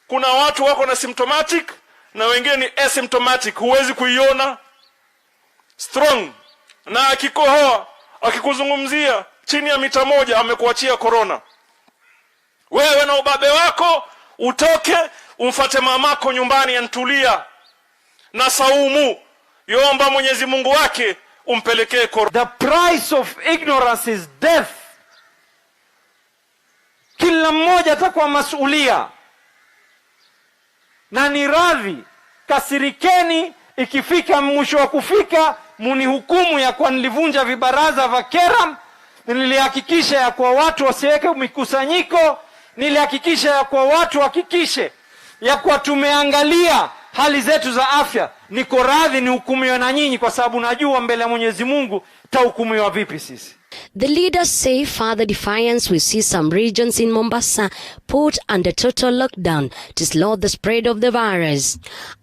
Kuna watu wako na symptomatic na wengine ni asymptomatic, huwezi kuiona. Strong na akikohoa akikuzungumzia chini ya mita 1 amekuachia corona. Wewe na ubabe wako utoke umfate mamako nyumbani antulia na saumu, yomba Mwenyezi Mungu wake umpelekee corona. The price of ignorance is death. Kila mmoja atakuwa masulia, na ni radhi kasirikeni ikifika mwisho wa kufika munihukumu ya kwa nilivunja vibaraza vya Keram, nilihakikisha ya kwa watu wasiweke mikusanyiko, nilihakikisha ya kwa watu hakikishe ya kwa tumeangalia hali zetu za afya. Niko radhi nihukumiwe na nyinyi kwa sababu najua mbele ya Mwenyezi Mungu tahukumiwa vipi sisi. The leaders say further defiance will see some regions in Mombasa put under total lockdown to slow the spread of the virus.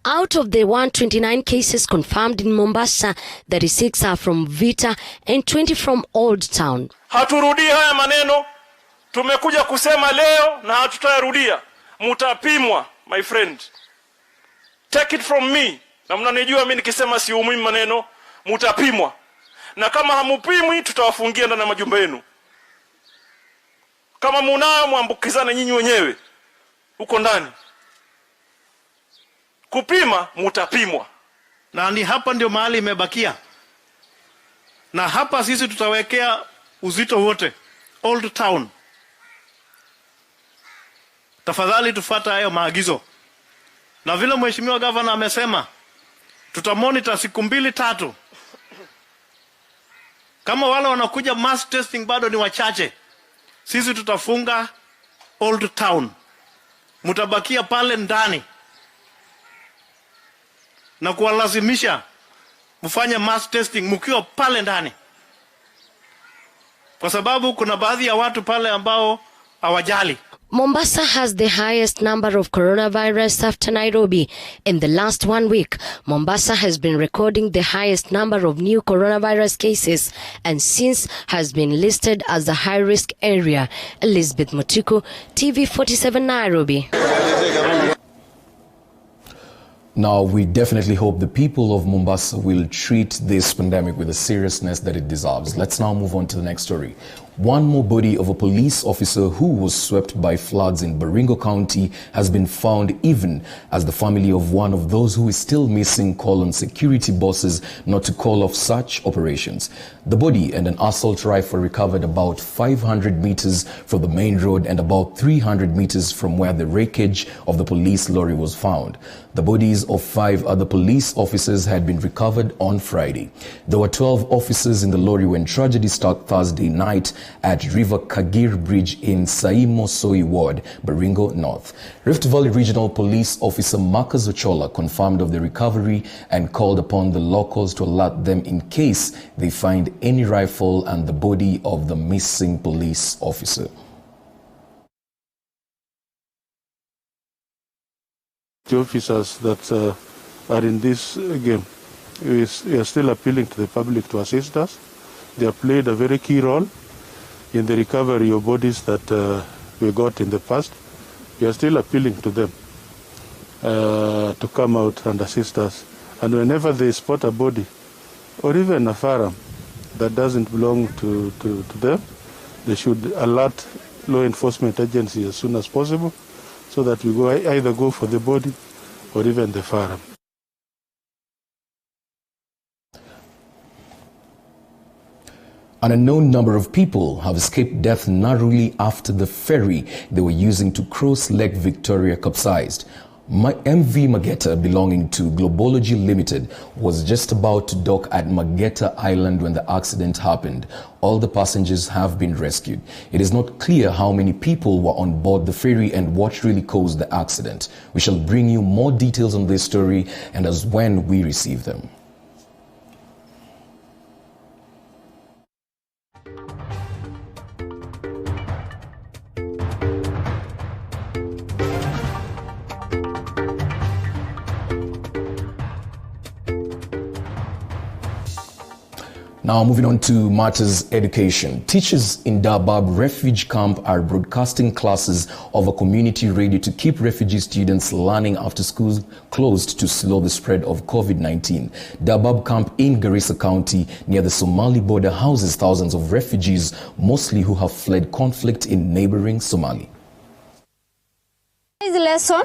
Out of the 129 cases confirmed in Mombasa, 36 are from Vita and 20 from Old Town. Haturudi haya maneno, tumekuja kusema leo na hatutayarudia. Mutapimwa, my friend. Take it from me. Na mnanijua mimi nikisema si umuhimu maneno, mutapimwa. Na kama hamupimwi tutawafungia ndani ya majumba yenu. Kama munayo muambukizane nyinyi wenyewe huko ndani. Kupima mutapimwa. Na ni hapa ndio mahali imebakia. Na hapa sisi tutawekea uzito wote. Old Town. Tafadhali tufuata hayo maagizo. Na vile mheshimiwa gavana amesema, tutamonitor siku 2-3. Kama wale wanakuja mass testing bado ni wachache, sisi tutafunga Old Town. Mutabakia pale ndani na kuwalazimisha mfanye mass testing mkiwa pale ndani, kwa sababu kuna baadhi ya watu pale ambao hawajali. Mombasa has the highest number of coronavirus after Nairobi. In the last 1 week, Mombasa has been recording the highest number of new coronavirus cases and since has been listed as a high-risk area. Elizabeth Mutiku, TV47 Nairobi. Now, we definitely hope the people of Mombasa will treat this pandemic with the seriousness that it deserves. Let's now move on to the next story. One more body of a police officer who was swept by floods in Baringo County has been found, even as the family of one of those who is still missing call on security bosses not to call off such operations. The body and an assault rifle recovered about 500 meters from the main road and about 300 meters from where the wreckage of the police lorry was found. The bodies of 5 other police officers had been recovered on Friday. There were 12 officers in the lorry when tragedy struck Thursday night at River Kagir Bridge in Saimo Soi Ward, Baringo North. Rift Valley Regional Police Officer Marcus Ochola confirmed of the recovery and called upon the locals to alert them in case they find any rifle and the body of the missing police officer. The officers that are in this game, we are still appealing to the public to assist us. They have played a very key role in the recovery of bodies that we got in the past. We are still appealing to them to come out and assist us. And whenever they spot a body or even a firearm that doesn't belong to them, they should alert law enforcement agencies as soon as possible so that we either go for the body or even the firearm. An unknown number of people have escaped death narrowly after the ferry they were using to cross Lake Victoria capsized. MV Mageta, belonging to Globology Limited, was just about to dock at Mageta Island when the accident happened. All the passengers have been rescued. It is not clear how many people were on board the ferry and what really caused the accident. We shall bring you more details on this story and as when we receive them. Now moving on to matters education. Teachers in Dabab refugee camp are broadcasting classes over community radio to keep refugee students learning after schools closed to slow the spread of COVID-19. Dabab camp in Garissa County near the Somali border houses thousands of refugees, mostly who have fled conflict in neighboring Somalia. This lesson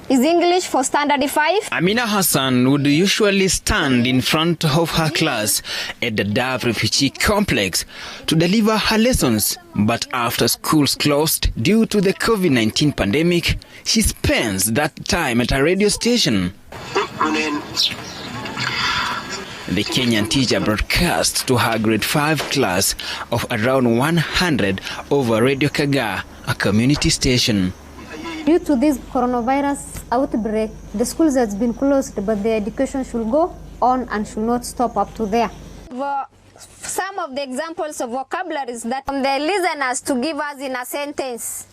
is English for Standard 5. Amina Hassan would usually stand in front of her class at the Dadaab refugee complex to deliver her lessons. But after schools closed due to the COVID-19 pandemic, she spends that time at a radio station. The Kenyan teacher broadcast to her grade 5 class of around 100 over Radio Kaga, a community station. Due to this coronavirus outbreak, the schools has been closed, but the education should go on and should not stop up to there. Some of the examples of vocabularies that the listeners to give us in a sentence.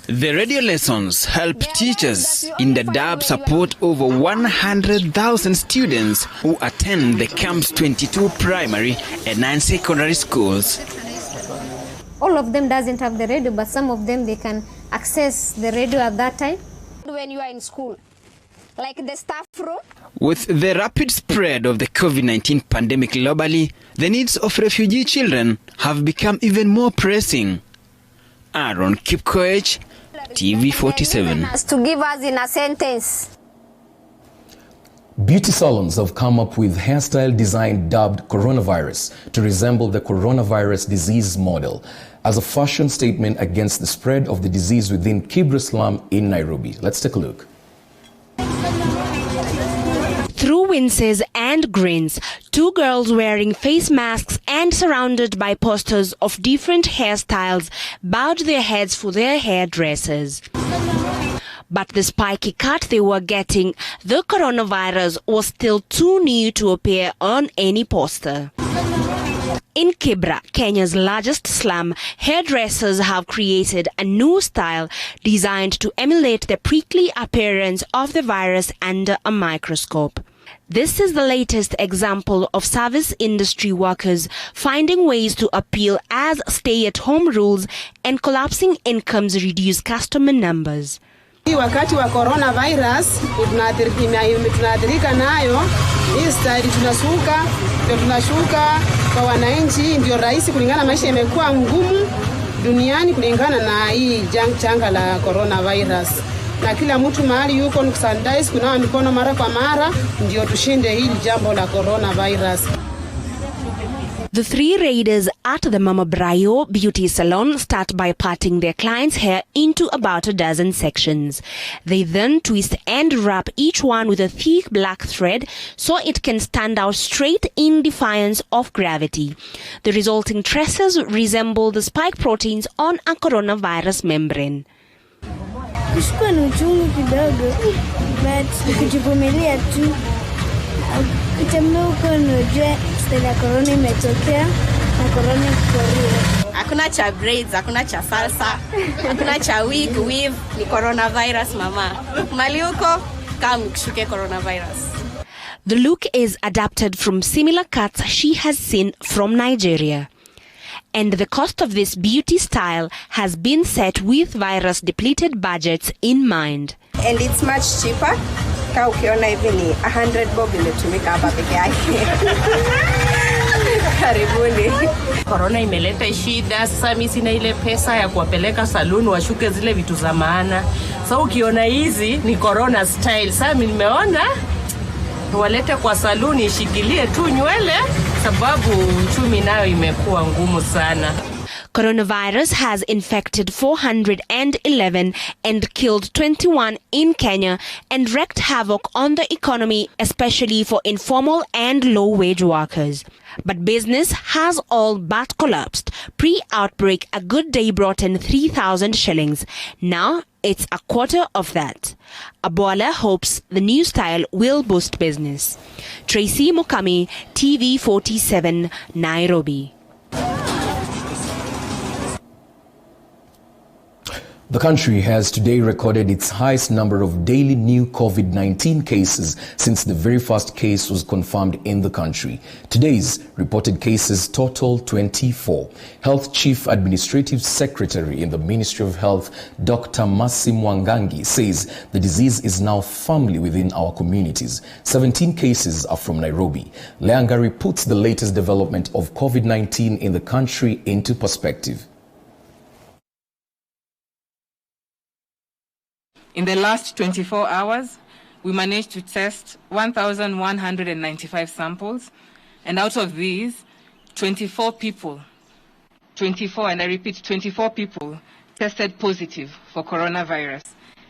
The radio lessons help teachers in Dadaab support over 100,000 students who attend the camp's 22 primary and 9 secondary schools. All of them doesn't have the radio, but some of them they can access the radio at that time. When you are in school, like the staff room. With the rapid spread of the COVID-19 pandemic globally, the needs of refugee children have become even more pressing. Aaron Kipkoech, TV47. To give us in a sentence. Beauty salons have come up with hairstyle design dubbed coronavirus to resemble the coronavirus disease model as a fashion statement against the spread of the disease within Kibra slum in Nairobi. Let's take a look. Through winces and grins, two girls wearing face masks and surrounded by posters of different hairstyles bowed their heads for their hairdressers. But the spiky cut they were getting, the coronavirus was still too new to appear on any poster. In Kibra, Kenya's largest slum, hairdressers have created a new style designed to emulate the prickly appearance of the virus under a microscope. This is the latest example of service industry workers finding ways to appeal as stay-at-home rules and collapsing incomes reduce customer numbers. Wakati wa coronavirus tunaathirika nayo, hii style tunashuka kwa wananchi, ndio rahisi kulingana maisha imekuwa ngumu duniani kulingana na hii janga la coronavirus. Na kila mtu mahali yuko ni kusanitize, kunawa mikono mara kwa mara, ndio tushinde hili jambo la coronavirus. The three raiders at the Mama Brayo beauty salon start by parting their clients' hair into about a dozen sections. They then twist and wrap each one with a thick black thread so it can stand out straight in defiance of gravity. The resulting tresses resemble the spike proteins on a coronavirus membrane. Kushikwa na uchungu kidogo, but kujivumilia tu. Kutamna uko unajua stela corona imetokea na corona iko. Hakuna cha braids, hakuna cha salsa, hakuna cha wig, weave, ni coronavirus mama. Mali uko kama kushuke coronavirus. The look is adapted from similar cuts she has seen from Nigeria. And the cost of this beauty style has been set with virus-depleted budgets in mind. And it's much cheaper. Ka ukiona hivi ni 100 bob imetumika hapa peke yake. Karibuni. Corona imeleta shida, sasa mimi sina ile pesa ya kuwapeleka saluni washuke zile vitu za maana. Sasa ukiona hizi ni corona style. Sasa mimi nimeona walete kwa saluni ishikilie tu nywele sababu uchumi nayo imekuwa ngumu sana. Coronavirus has infected 411 and killed 21 in Kenya and wreaked havoc on the economy, especially for informal and low-wage workers. But business has all but collapsed. Pre-outbreak, a good day brought in 3,000 shillings. Now, it's a quarter of that. Abola hopes the new style will boost business. Tracy Mukami, TV47, Nairobi. The country has today recorded its highest number of daily new COVID-19 cases since the very first case was confirmed in the country. Today's reported cases total 24. Health Chief Administrative Secretary in the Ministry of Health, Dr. Mercy Mwangangi, says the disease is now firmly within our communities. 17 cases are from Nairobi. Leangari puts the latest development of COVID-19 in the country into perspective. In the last 24 hours, we managed to test 1,195 samples, and out of these, 24 people, and I repeat, 24 people tested positive for coronavirus.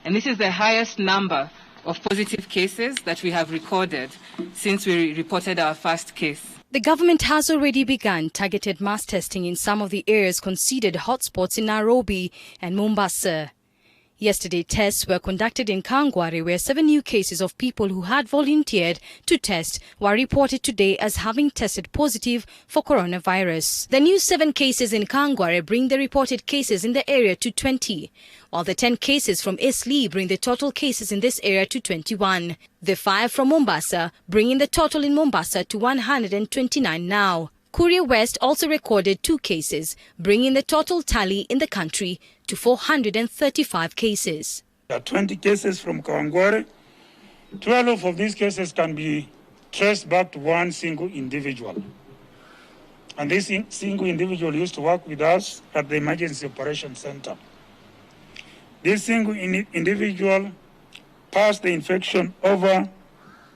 And this is the highest number of positive cases that we have recorded since we reported our first case. The government has already begun targeted mass testing in some of the areas considered hotspots in Nairobi and Mombasa. Yesterday, tests were conducted in Kangware, where 7 new cases of people who had volunteered to test were reported today as having tested positive for coronavirus. The new 7 cases in Kangware bring the reported cases in the area to 20, while the 10 cases from Eastleigh bring the total cases in this area to 21. The 5 from Mombasa bringing the total in Mombasa to 129 now. Kuria West also recorded 2 cases, bringing the total tally in the country to 435 cases. There are 20 cases from Kawangware. 12 of these cases can be traced back to one single individual. And this single individual used to work with us at the Emergency Operations Center. This single individual passed the infection over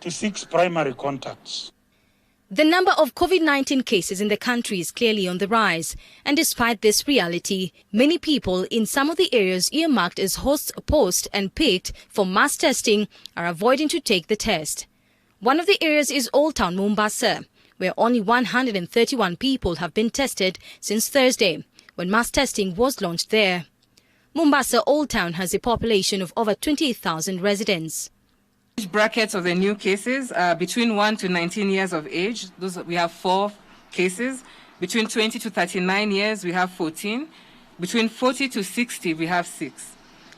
to 6 primary contacts. The number of COVID-19 cases in the country is clearly on the rise, and despite this reality, many people in some of the areas earmarked as host, post and picked for mass testing are avoiding to take the test. One of the areas is Old Town Mombasa, where only 131 people have been tested since Thursday, when mass testing was launched there. Mombasa Old Town has a population of over 28,000 residents. Age brackets of the new cases are between 1 to 19 years of age. We have 4 cases. Between 20 to 39 years, we have 14. Between 40 to 60, we have 6.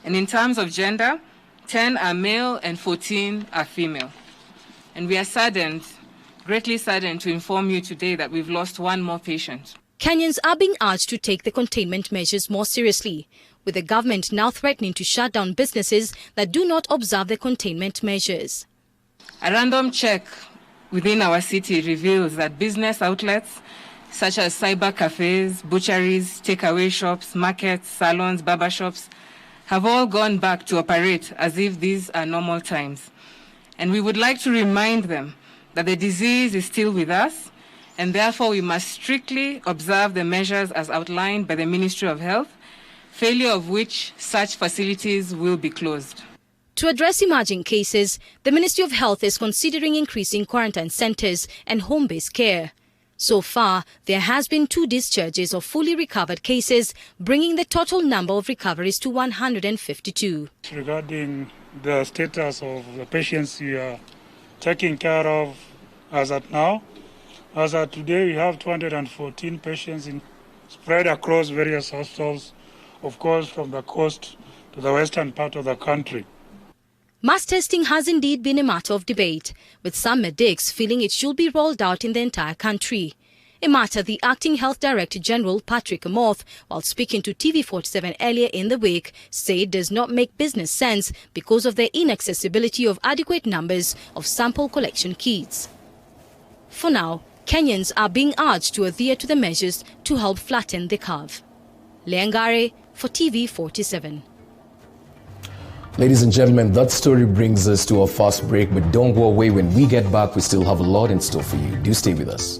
And in terms of gender, 10 are male and 14 are female. And we are saddened, greatly saddened to inform you today that we've lost 1 more patient. Kenyans are being urged to take the containment measures more seriously, with the government now threatening to shut down businesses that do not observe the containment measures. A random check within our city reveals that business outlets such as cyber cafes, butcheries, takeaway shops, markets, salons, barber shops have all gone back to operate as if these are normal times. And we would like to remind them that the disease is still with us, and therefore we must strictly observe the measures as outlined by the Ministry of Health, failure of which such facilities will be closed. To address emerging cases, the Ministry of Health is considering increasing quarantine centers and home-based care. So far, there has been 2 discharges of fully recovered cases, bringing the total number of recoveries to 152. Regarding the status of the patients we are taking care of as at now, as at today we have 214 patients spread across various hospitals, of course, from the coast to the western part of the country. Mass testing has indeed been a matter of debate, with some medics feeling it should be rolled out in the entire country. A matter the Acting Health Director General Patrick Amoth, while speaking to TV47 earlier in the week, said does not make business sense because of the inaccessibility of adequate numbers of sample collection kits. For now, Kenyans are being urged to adhere to the measures to help flatten the curve. Leangare for TV47. Ladies and gentlemen, that story brings us to our first break, but don't go away. When we get back, we still have a lot in store for you. Do stay with us.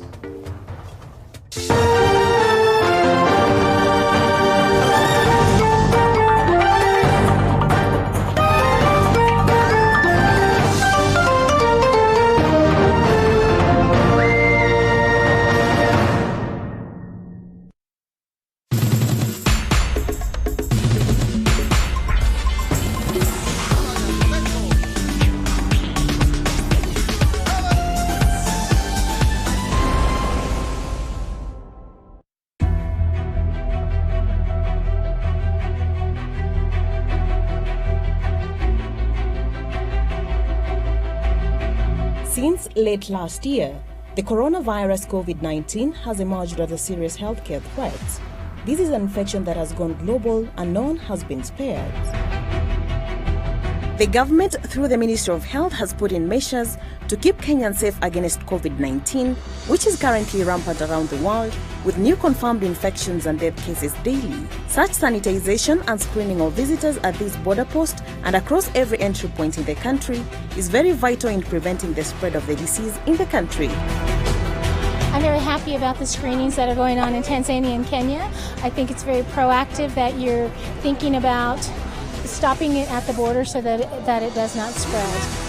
Since late last year, the coronavirus COVID-19 has emerged as a serious healthcare threat. This is an infection that has gone global and no one has been spared. The government, through the Ministry of Health, has put in measures to keep Kenyans safe against COVID-19, which is currently rampant around the world, with new confirmed infections and death cases daily. Such sanitization and screening of visitors at this border post and across every entry point in the country is very vital in preventing the spread of the disease in the country. I'm very happy about the screenings that are going on in Tanzania and Kenya. I think it's very proactive that you're thinking about stopping it at the border so that it does not spread.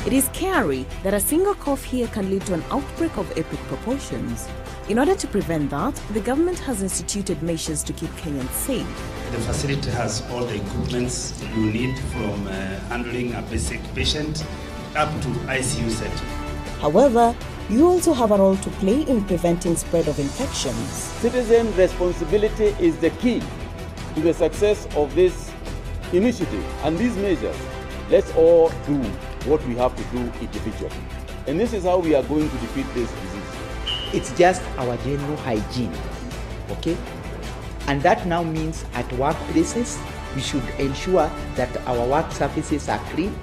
It is scary that a single cough here can lead to an outbreak of epic proportions. In order to prevent that, the government has instituted measures to keep Kenyans safe. The facility has all the equipments you need, from handling a basic patient up to ICU setting. However, you also have a role to play in preventing spread of infections. Citizen responsibility is the key to the success of this initiative and these measures. Let's all do what we have to do individually. And this is how we are going to defeat this disease. It's just our general hygiene, okay? And that now means at workplaces, we should ensure that our work surfaces are clean.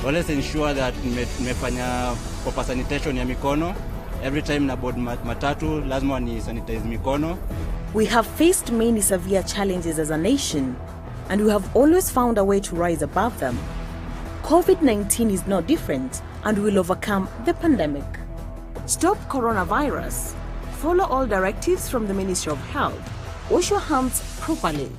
Well, let's ensure that nimefanya proper sanitation ya mikono. Every time na board matatu, lazima ni sanitize mikono. We have faced many severe challenges as a nation, and we have always found a way to rise above them. COVID-19 is no different, and we will overcome the pandemic. Stop coronavirus. Follow all directives from the Ministry of Health. Wash your hands properly.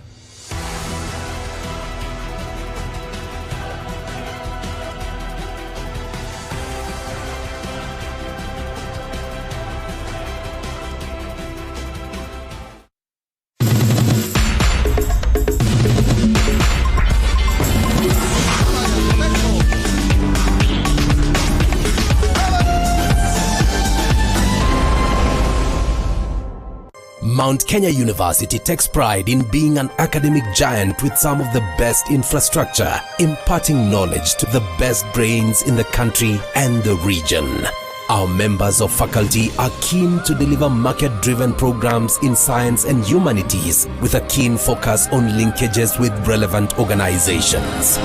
Mount Kenya University takes pride in being an academic giant with some of the best infrastructure, imparting knowledge to the best brains in the country and the region. Our members of faculty are keen to deliver market-driven programs in science and humanities with a keen focus on linkages with relevant organizations.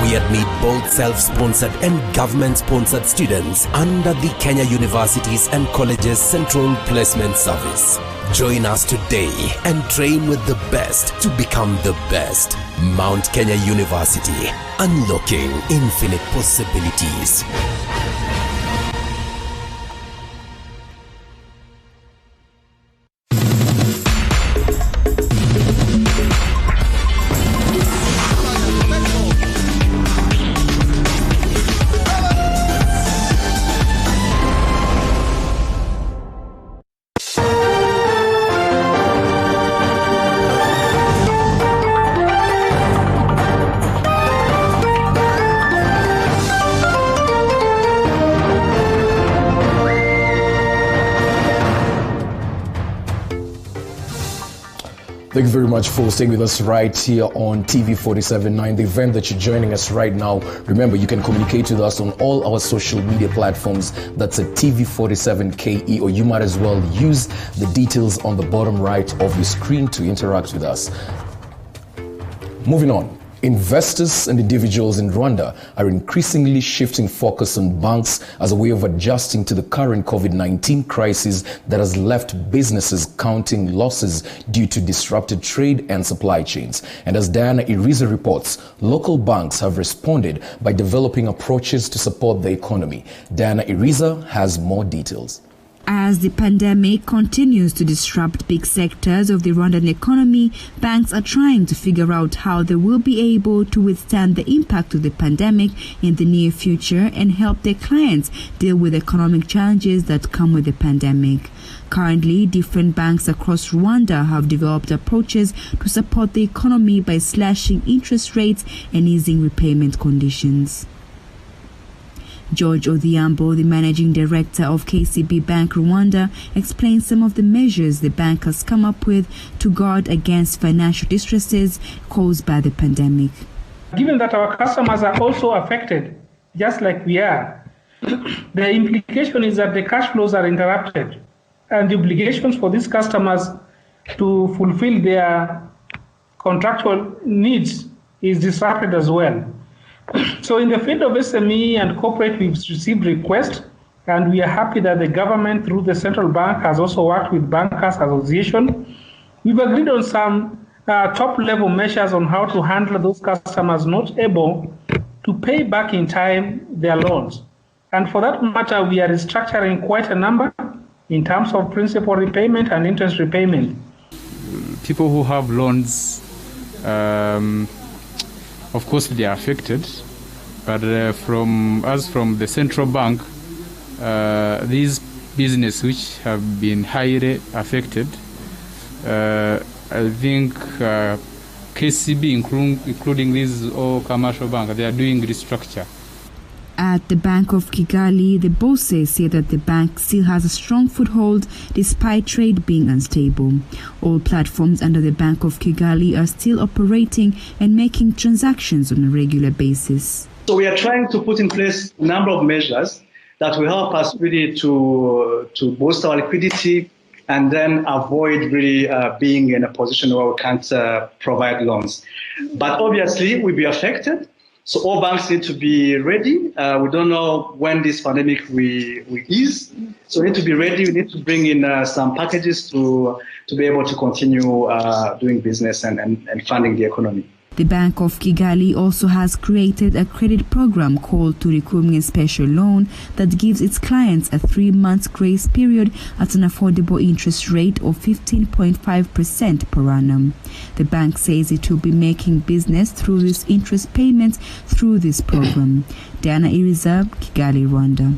We admit both self-sponsored and government-sponsored students under the Kenya Universities and Colleges Central Placement Service. Join us today and train with the best to become the best. Mount Kenya University, unlocking infinite possibilities. Thank you very much for staying with us right here on TV47.9, the event that you're joining us right now. Remember, you can communicate with us on all our social media platforms. That's at TV47KE, or you might as well use the details on the bottom right of your screen to interact with us. Moving on. Investors and individuals in Rwanda are increasingly shifting focus on banks as a way of adjusting to the current COVID-19 crisis that has left businesses counting losses due to disrupted trade and supply chains. And as Diana Iriza reports, local banks have responded by developing approaches to support the economy. Diana Iriza has more details. As the pandemic continues to disrupt big sectors of the Rwandan economy, banks are trying to figure out how they will be able to withstand the impact of the pandemic in the near future and help their clients deal with economic challenges that come with the pandemic. Currently, different banks across Rwanda have developed approaches to support the economy by slashing interest rates and easing repayment conditions. George Odhiambo, the managing director of KCB Bank Rwanda, explains some of the measures the bank has come up with to guard against financial distresses caused by the pandemic. Given that our customers are also affected just like we are, the implication is that the cash flows are interrupted and the obligations for these customers to fulfill their contractual needs is disrupted as well. So in the field of SME and corporate, we've received requests, and we are happy that the government through the central bank has also worked with Bankers Association. We've agreed on some top-level measures on how to handle those customers not able to pay back in time their loans. And for that matter, we are restructuring quite a number in terms of principal repayment and interest repayment. People who have loans, of course, they are affected, but from the central bank, these businesses which have been highly affected, I think KCB, including these all commercial banks, they are doing restructure. At the Bank of Kigali, the bosses say that the bank still has a strong foothold despite trade being unstable. All platforms under the Bank of Kigali are still operating and making transactions on a regular basis. So we are trying to put in place a number of measures that will help us really to boost our liquidity and then avoid really being in a position where we can't provide loans. But obviously, we'll be affected. So all banks need to be ready. We don't know when this pandemic will ease. So we need to be ready. We need to bring in some packages to be able to continue doing business and funding the economy. The Bank of Kigali also has created a credit program called Turikumwe Special Loan that gives its clients a 3-month grace period at an affordable interest rate of 15.5% per annum. The bank says it will be making business through these interest payments through this program. Diana Iriza, Kigali, Rwanda.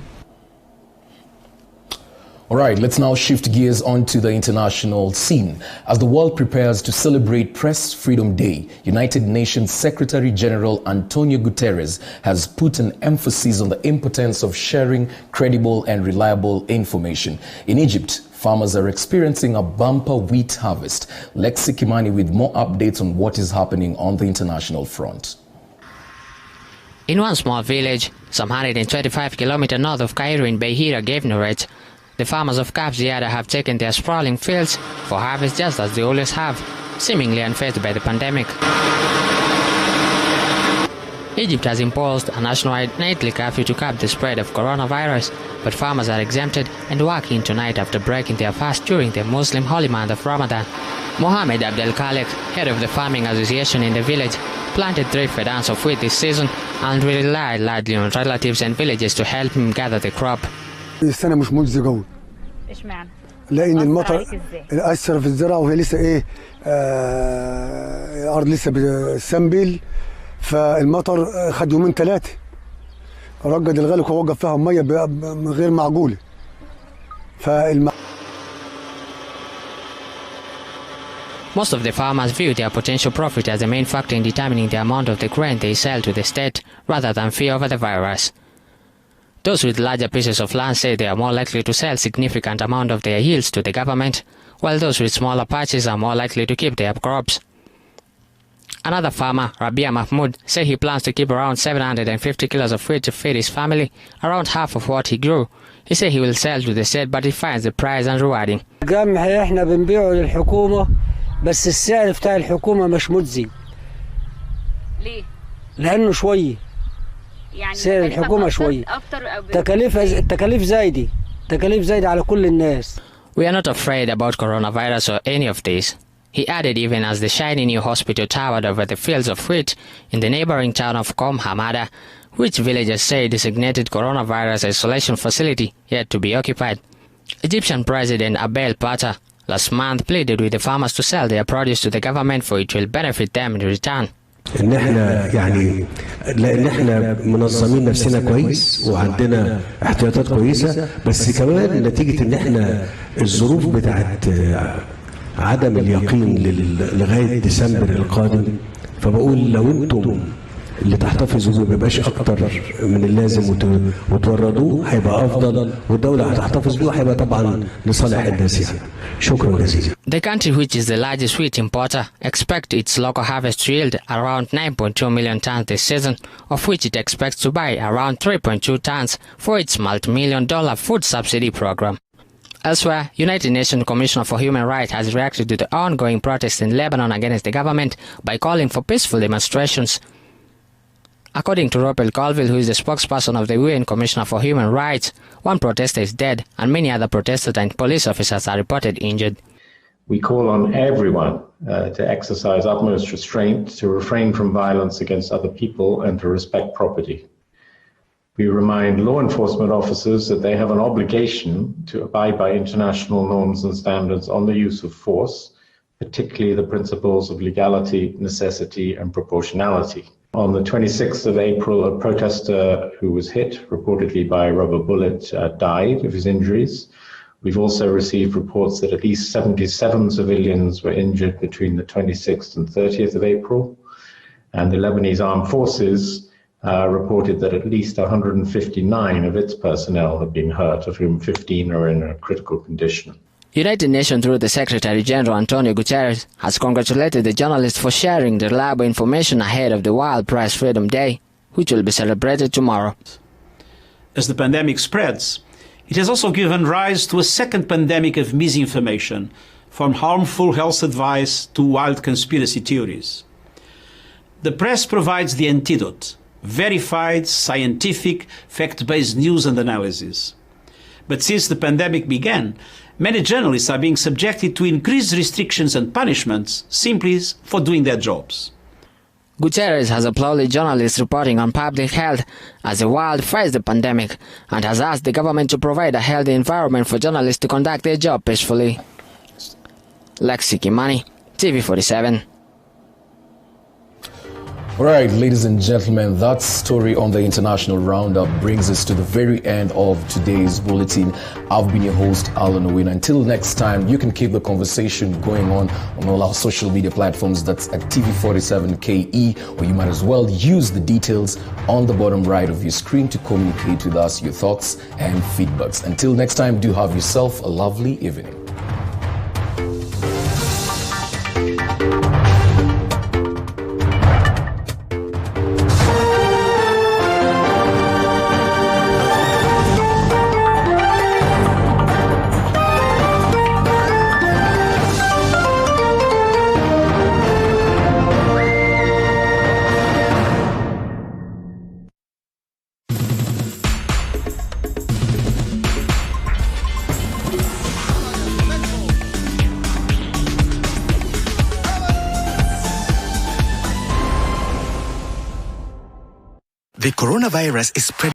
All right, let's now shift gears onto the international scene. As the world prepares to celebrate Press Freedom Day, United Nations Secretary General Antonio Guterres has put an emphasis on the importance of sharing credible and reliable information. In Egypt, farmers are experiencing a bumper wheat harvest. Lexi Kimani with more updates on what is happening on the international front. In one small village, some 125 kilometers north of Cairo in Beira Governorate, the farmers of Kaf Ziada have taken their sprawling fields for harvest just as they always have, seemingly unfazed by the pandemic. Egypt has imposed a nationwide nightly curfew to curb the spread of coronavirus, but farmers are exempted and working tonight after breaking their fast during the Muslim holy month of Ramadan. Mohamed Abdel Khalek, head of the farming association in the village, planted 3 fedans of wheat this season and relied largely on relatives and villagers to help him gather the crop. السنة مش مجزي قوي. اشمعنى؟ لأن المطر أثر في الزراعة وهي لسه إيه الأرض لسه بتسنبل فالمطر خد 2 3 رجد الغلق ووقف فيها مية غير معقولة. Most of the farmers view their potential profit as the main factor in determining the amount of the grain they sell to the state, rather than fear over the virus. Those with larger pieces of land say they are more likely to sell significant amount of their yields to the government, while those with smaller patches are more likely to keep their crops. Another farmer, Rabia Mahmoud, said he plans to keep around 750 kilos of wheat to feed his family, around half of what he grew. He said he will sell to the state, but he finds the price unrewarding. القمح احنا بنبيعه للحكومة بس السعر بتاع الحكومة مش مجزي. ليه؟ لأنه شوية. يعني سعر الحكومة شوية. تكاليف زايدة على كل الناس. We are not afraid about coronavirus or any of this. He added, even as the shiny new hospital towered over the fields of wheat in the neighboring town of Qom Hamada, which villagers say designated coronavirus isolation facility yet to be occupied. Egyptian President Abdel Fattah last month pleaded with the farmers to sell their produce to the government for it will benefit them in return. ان احنا يعني لان احنا منظمين نفسنا كويس وعندنا احتياطات كويسه بس كمان نتيجه ان احنا الظروف بتاعت عدم اليقين لغايه ديسمبر القادم فبقول لو انتم اللي تحتفظوا بيه ما يبقاش اكتر من اللازم وتوردوه هيبقى افضل والدوله هتحتفظ بيه وهيبقى طبعا لصالح الناس يعني. شكرا جزيلا. The country, which is the largest wheat importer, expects its local harvest to yield around 9.2 million tons this season, of which it expects to buy around 3.2 tons for its multi-million-dollar food subsidy program. Elsewhere, United Nations Commissioner for Human Rights has reacted to the ongoing protests in Lebanon against the government by calling for peaceful demonstrations. According to Ropel Colville, who is the spokesperson of the UN Commissioner for Human Rights, one protester is dead and many other protesters and police officers are reported injured. We call on everyone to exercise utmost restraint, to refrain from violence against other people and to respect property. We remind law enforcement officers that they have an obligation to abide by international norms and standards on the use of force, particularly the principles of legality, necessity, and proportionality. On the 26th of April, a protester who was hit, reportedly by a rubber bullet, died of his injuries. We've also received reports that at least 77 civilians were injured between the 26th and 30th of April. And the Lebanese Armed Forces reported that at least 159 of its personnel have been hurt, of whom 15 are in a critical condition. United Nations, through the Secretary General Antonio Guterres, has congratulated the journalists for sharing the reliable information ahead of the World Press Freedom Day, which will be celebrated tomorrow. As the pandemic spreads, it has also given rise to a second pandemic of misinformation, from harmful health advice to wild conspiracy theories. The press provides the antidote: verified, scientific, fact-based news and analysis. But since the pandemic began, many journalists are being subjected to increased restrictions and punishments simply for doing their jobs. Guterres has applauded journalists reporting on public health as the world fights the pandemic and has asked the government to provide a healthy environment for journalists to conduct their job peacefully. Lexi Kimani, TV47. All right, ladies and gentlemen, that story on the International Roundup brings us to the very end of today's bulletin. I've been your host, Alan Owen. Until next time, you can keep the conversation going on all our social media platforms. That's at TV47KE, or you might as well use the details on the bottom right of your screen to communicate with us your thoughts and feedbacks. Until next time, do have yourself a lovely evening. The coronavirus is spreading.